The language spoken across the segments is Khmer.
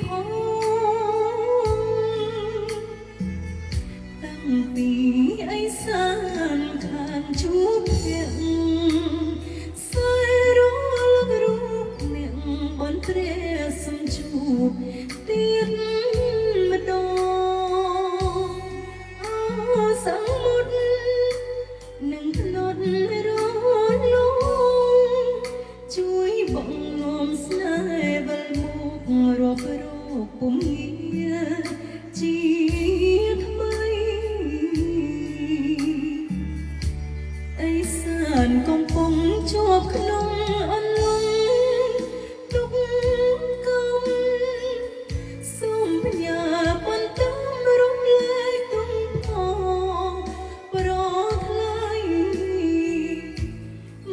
ផងតាំងពីអីសានខាងជួបភ័ក្រសើរលរូបអ្នកបនព្រះសំជួបទៀតម្ដងអូសង្មុតនឹងភ្នត់រលងជួយបងងំស្នេហ៍វិលមករាប់រកពុំងាជាថ្មីអីសានកំពុងជាប់ក្នុងអន្លង់ទុកកំសូមបញ្ញាបន្ទំរំលែកទុំផងប្រថ្លៃ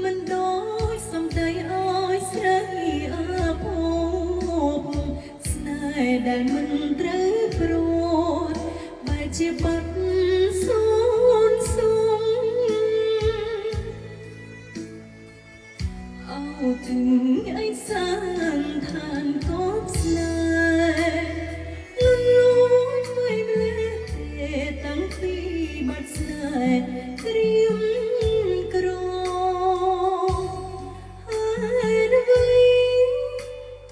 មិនដូចសំដីអើយស្រីអាភពស្នេហ៍ដែលមិនត្រូវព្រោះបែរជាបាត់សូនសុំអោถึงไอ้សានឋានកបស្នេហ៍លួនលួយไม่ម្លេះទេតាំងពីបាត់ស្នេហ៍ត្រៀមក្រហើយអ្វី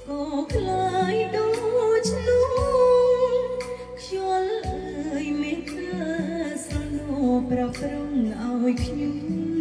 ក៏คล้ายដូចនោះខ្យល់អើយមេត្តាស្រណោប្រព្រឹងឲ្យខ្ញុំ